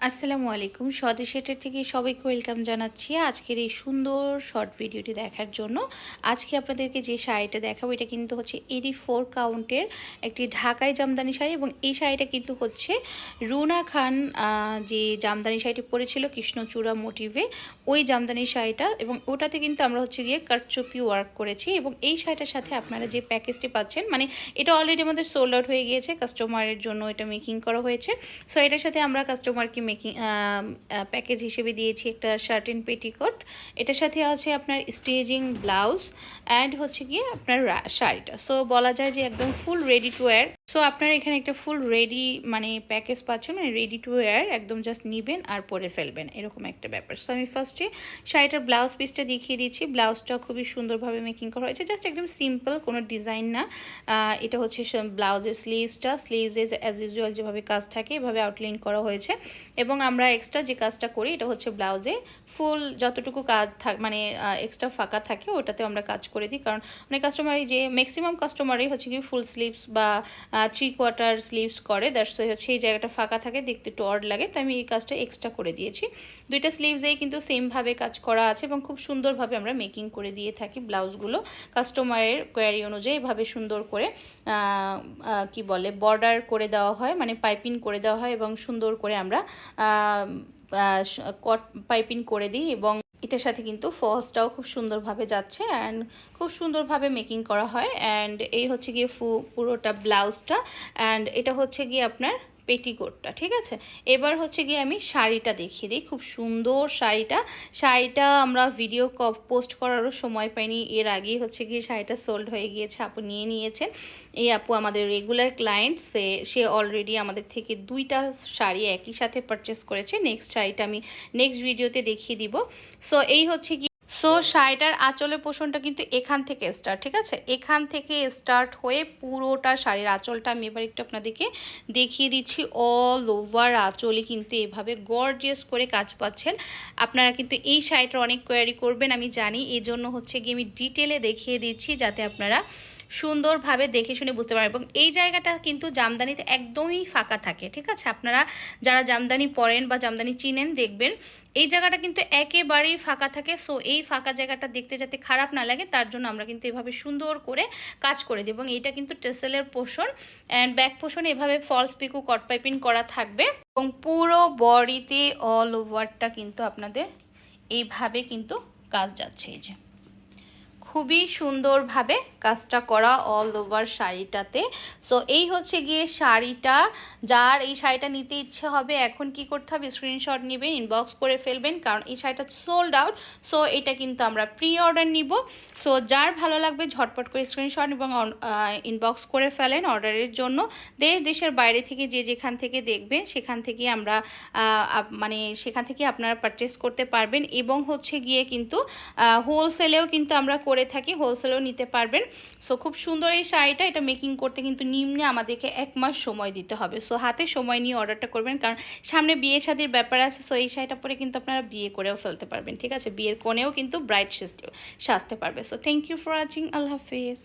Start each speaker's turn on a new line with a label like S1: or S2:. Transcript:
S1: আসসালামু আলাইকুম। স্বদেশেটের থেকে সবাইকে ওয়েলকাম জানাচ্ছি আজকের এই সুন্দর শর্ট ভিডিওটি দেখার জন্য। আজকে আপনাদেরকে যে শাড়িটা দেখাবো এটা কিন্তু হচ্ছে 84 কাউন্টের একটি ঢাকাই জামদানি শাড়ি, এবং এই শাড়িটা কিন্তু হচ্ছে রুনা খান যে জামদানি শাড়িটি পরেছিল কৃষ্ণচূড়া মোটিভে, ওই জামদানি শাড়িটা, এবং ওটাতে কিন্তু আমরা হচ্ছে গিয়ে কারচুপি ওয়ার্ক করেছি। এবং এই শাড়িটার সাথে আপনারা যে প্যাকেজটি পাচ্ছেন, মানে এটা অলরেডি আমাদের সোল্ড আউট হয়ে গিয়েছে, কাস্টমারের জন্য এটা মেকিং করা হয়েছে। সো এটার সাথে আমরা কাস্টমারকে মেকিং প্যাকেজ হিসেবে দিয়েছি একটা শার্ট এন্ড পেটিকোট, এটার সাথে আছে আপনার স্টেজিং ব্লাউজ অ্যান্ড হচ্ছে গিয়ে আপনার শাড়িটা। সো বলা যায় যে একদম full ready to wire. So আপনারা এখানে একটা ফুল রেডি মানে প্যাকেজ পাচ্ছেন, মানে রেডি টু ওয়্যার, একদম জাস্ট নেবেন আর পরে ফেলবেন এরকম একটা ব্যাপার। সো আমি ফার্স্টে শাড়িটার ব্লাউজ পিসটা দেখিয়ে দিচ্ছি। ব্লাউজটা খুবই সুন্দরভাবে মেকিং করা হয়েছে, জাস্ট একদম সিম্পল, কোনো ডিজাইন না। এটা হচ্ছে ব্লাউজের স্লিভসে অ্যাজ ইউজুয়াল যেভাবে কাজ থাকে এভাবে আউটলাইন করা হয়েছে। এবং আমরা এক্সট্রা যে কাজটা করি এটা হচ্ছে ব্লাউজে ফুল যতটুকু কাজ মানে এক্সট্রা ফাঁকা থাকে ওটাতে আমরা কাজ করে দিই, কারণ অনেক কাস্টমারই, যে ম্যাক্সিমাম কাস্টমারই হচ্ছে কি ফুল স্লিভস বা 3/4 স্লিভস করে, দ্যাটস হচ্ছে এই জায়গাটা ফাঁকা থাকে, দেখতে একটু অড লাগে, তাই আমি এই কাজটা এক্সট্রা করে দিয়েছি। দুইটা স্লিভসেই কিন্তু সেমভাবে কাজ করা আছে এবং খুব সুন্দরভাবে আমরা মেকিং করে দিয়ে থাকি ব্লাউজগুলো কাস্টমারের কোয়ারি অনুযায়ী। এভাবে সুন্দর করে কি বলে বর্ডার করে দেওয়া হয়, মানে পাইপিং করে দেওয়া হয় এবং সুন্দর করে আমরা পাইপিং করে দিই। এবং এটার সাথে কিন্তু ফলসটাও খুব সুন্দরভাবে যাচ্ছে অ্যান্ড খুব সুন্দরভাবে মেকিং করা হয়। অ্যান্ড এই হচ্ছে গিয়ে পুরোটা ব্লাউজটা, অ্যান্ড এটা হচ্ছে গিয়ে আপনার পেটিকোটটা। ঠিক আছে, এবার হচ্ছে গিয়ে আমি শাড়িটা দেখিয়ে দিই। খুব সুন্দর শাড়িটা আমরা ভিডিও পোস্ট করারও সময় পাইনি, এর আগেই হচ্ছে গিয়ে শাড়িটা সোল্ড হয়ে গিয়েছে, আপু নিয়ে নিয়েছেন। এই আপু আমাদের রেগুলার ক্লায়েন্ট, সে অলরেডি আমাদের থেকে 2টা শাড়ি একই সাথে পারচেস করেছে। নেক্সট শাড়িটা আমি নেক্সট ভিডিওতে দেখিয়ে দিব। সো এই হচ্ছে কি, সো শাড়িটার আঁচলের পোষণটা কিন্তু এখান থেকে স্টার্ট, ঠিক আছে, এখান থেকে স্টার্ট হয়ে পুরোটা শাড়ির আঁচলটা আমি এবার একটু আপনাদেরকে দেখিয়ে দিচ্ছি। অল ওভার আঁচলে কিন্তু এভাবে গর্জিয়াস করে কাজ পাচ্ছেন। আপনারা কিন্তু এই শাড়িটার অনেক কোয়ারি করবেন আমি জানি, এই জন্য হচ্ছে গিয়ে আমি ডিটেলে দেখিয়ে দিচ্ছি যাতে আপনারা সুন্দরভাবে দেখে শুনে বুঝতে পারেন। এবং এই জায়গাটা কিন্তু জামদানিতে একদমই ফাঁকা থাকে, ঠিক আছে, আপনারা যারা জামদানি পরেন বা জামদানি চিনেন দেখবেন এই জায়গাটা কিন্তু একেবারেই ফাঁকা থাকে। সো এই ফাঁকা জায়গাটা দেখতে যাতে খারাপ না লাগে তার জন্য আমরা কিন্তু এভাবে সুন্দর করে কাজ করে দিই। এবং এইটা কিন্তু টেসেলের পোর্শন, অ্যান্ড ব্যাক পোর্শনে এভাবে ফলস পিকো কট পাইপিং করা থাকবে এবং পুরো বডিতে অল ওভারটা কিন্তু আপনাদের এইভাবে কিন্তু কাজ যাচ্ছে। এই যে খুবই সুন্দরভাবে কাজটা করা অল ওভার শাড়িটাতে। সো এই হচ্ছে গিয়ে শাড়িটা। যার এই শাড়িটা নিতে ইচ্ছে হবে এখন কি করতে হবে, স্ক্রিনশট নেবেন, ইনবক্স করে ফেলবেন, কারণ এই শাড়িটা সোল্ড আউট। সো এটা কিন্তু আমরা প্রি অর্ডার নিব। সো যার ভালো লাগবে ঝটপট করে স্ক্রিনশট এবং ইনবক্স করে ফেলেন অর্ডারের জন্য। দেশের বাইরে থেকে যে যেখান থেকে দেখবেন সেখান থেকে আমরা মানে সেখান থেকে আপনারা পারচেস করতে পারবেন। এবং হচ্ছে গিয়ে কিন্তু হোলসেলেও কিন্তু আমরা করে থাকি, হোলসেলেও নিতে পারবেন। সো খুব সুন্দর এই শাড়িটা, এটা মেকিং করতে কিন্তু নিম্নে আমাদেরকে 1 মাস সময় দিতে হবে। সো হাতে সময় নিয়ে অর্ডারটা করবেন, কারণ সামনে বিয়ে শাদির ব্যাপার আছে। সো এই শাড়িটা পরে কিন্তু আপনারা বিয়ে করেও ফেলতে পারবেন, ঠিক আছে, বিয়ের কোণেও কিন্তু ব্রাইড সাজতে পারবে। So thank you for watching, আল্লাহ হাফিজ।